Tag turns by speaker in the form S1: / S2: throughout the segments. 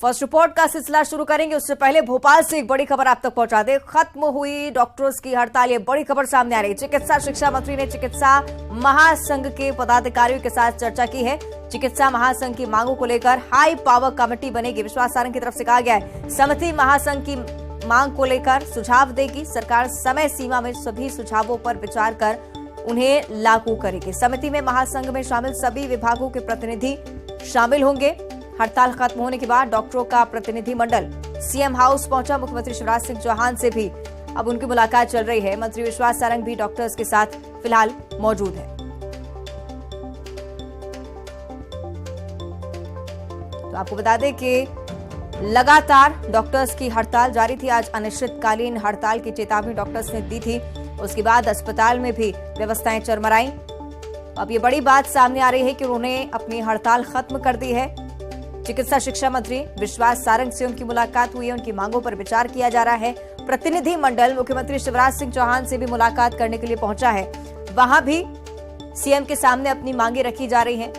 S1: First report का सिलसिला शुरू करेंगे, उससे पहले भोपाल से एक बड़ी खबर आप तक पहुंचा दे। खत्म हुई डॉक्टर्स की हड़ताल, ये बड़ी खबर सामने आ रही है। चिकित्सा शिक्षा मंत्री ने चिकित्सा महासंघ के पदाधिकारियों के साथ चर्चा की है। चिकित्सा महासंघ की मांगों को लेकर हाई पावर कमेटी बनेगी। विश्वास सारंग की तरफ से कहा गया है, समिति महासंघ की मांग को लेकर सुझाव देगी। सरकार समय सीमा में सभी सुझावों पर विचार कर उन्हें लागू करेगी। समिति में महासंघ में शामिल सभी विभागों के प्रतिनिधि शामिल होंगे। हड़ताल खत्म होने के बाद डॉक्टरों का प्रतिनिधि मंडल सीएम हाउस पहुंचा। मुख्यमंत्री शिवराज सिंह चौहान से भी अब उनकी मुलाकात चल रही है। मंत्री विश्वास सारंग भी डॉक्टर्स के साथ फिलहाल मौजूद है। तो आपको बता दें कि लगातार डॉक्टर्स की हड़ताल जारी थी। आज अनिश्चितकालीन हड़ताल की चेतावनी डॉक्टर्स ने दी थी। उसके बाद अस्पताल में भी व्यवस्थाएं चरमराई। अब ये बड़ी बात सामने आ रही है कि उन्होंने अपनी हड़ताल खत्म कर दी है। चिकित्सा शिक्षा मंत्री विश्वास सारंग से उनकी मुलाकात हुई है। उनकी मांगों पर विचार किया जा रहा है। प्रतिनिधि मंडल मुख्यमंत्री शिवराज सिंह चौहान से भी मुलाकात करने के लिए पहुंचा है। वहां भी सीएम के सामने अपनी मांगे रखी जा रही हैं।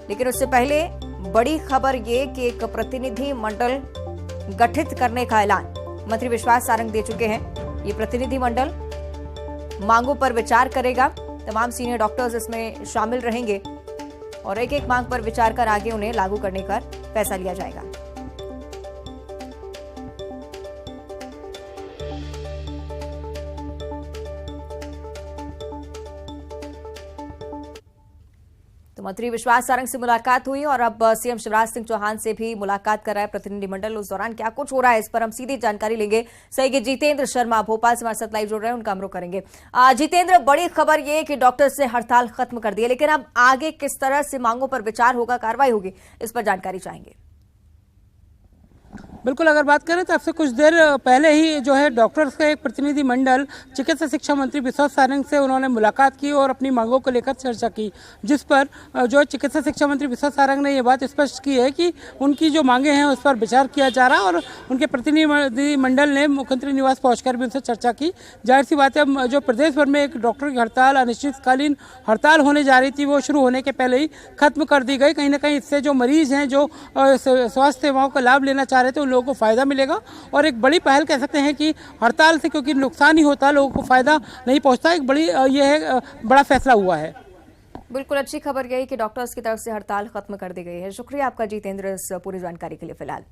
S1: लेकिन उससे पहले बड़ी खबर ये कि एक प्रतिनिधि मंडल गठित करने का ऐलान मंत्री विश्वास सारंग दे चुके हैं। ये प्रतिनिधि मंडल मांगों पर विचार करेगा। तमाम सीनियर डॉक्टर्स इसमें शामिल रहेंगे और एक एक मांग पर विचार कर आगे उन्हें लागू करने का फैसला लिया जाएगा। तो मंत्री विश्वास सारंग से मुलाकात हुई और अब सीएम शिवराज सिंह चौहान से भी मुलाकात कर रहा है प्रतिनिधिमंडल। उस दौरान क्या कुछ हो रहा है, इस पर हम सीधी जानकारी लेंगे। सहयोगी जितेंद्र शर्मा भोपाल से हमारे साथ लाइव जुड़ रहे हैं, उनका हमरो करेंगे। जितेंद्र, बड़ी खबर ये कि डॉक्टर्स ने हड़ताल खत्म कर दी है, लेकिन अब आगे किस तरह से मांगों पर विचार होगा, कार्रवाई होगी, इस पर जानकारी चाहेंगे।
S2: बिल्कुल, अगर बात करें तो आपसे कुछ देर पहले ही जो है डॉक्टर्स का एक प्रतिनिधि मंडल चिकित्सा शिक्षा मंत्री विश्वास सारंग से उन्होंने मुलाकात की और अपनी मांगों को लेकर चर्चा की, जिस पर जो चिकित्सा शिक्षा मंत्री विश्वास सारंग ने ये बात स्पष्ट की है कि उनकी जो मांगे हैं उस पर विचार किया जा रहा है और उनके प्रतिनिधि मंडल ने मुख्यमंत्री निवास पहुंचकर भी उनसे चर्चा की। जाहिर सी बात है, जो प्रदेश भर में एक डॉक्टर की हड़ताल, अनिश्चितकालीन हड़ताल होने जा रही थी, वो शुरू होने के पहले ही खत्म कर दी गई। कहीं ना कहीं इससे जो मरीज हैं, जो स्वास्थ्य सेवाओं का लाभ लेना चाह रहे थे, लोगों को फायदा मिलेगा और एक बड़ी पहल कह सकते हैं कि हड़ताल से क्योंकि नुकसान ही होता है, लोगों को फायदा नहीं पहुंचता। एक बड़ी बड़ा फैसला हुआ है।
S1: बिल्कुल, अच्छी खबर यही कि डॉक्टर्स की तरफ से हड़ताल खत्म कर दी गई है। शुक्रिया आपका जितेंद्र इस पूरी जानकारी के लिए। फिलहाल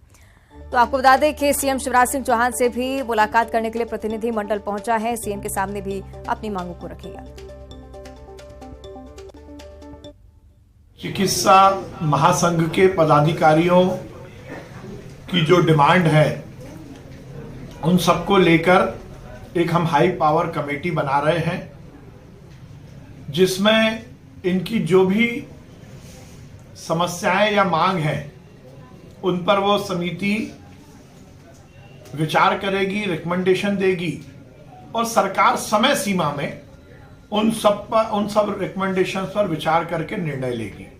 S1: तो आपको बता दें कि सीएम शिवराज सिंह चौहान से भी मुलाकात करने के लिए प्रतिनिधि मंडल पहुंचा है। सीएम के सामने भी अपनी मांगों को रखेगा।
S3: चिकित्सा महासंघ के पदाधिकारियों की जो डिमांड है, उन सबको लेकर एक हम हाई पावर कमेटी बना रहे हैं, जिसमें इनकी जो भी समस्याएं या मांग है उन पर वो समिति विचार करेगी, रिकमेंडेशन देगी और सरकार समय सीमा में उन सब रिकमेंडेशन पर विचार करके निर्णय लेगी।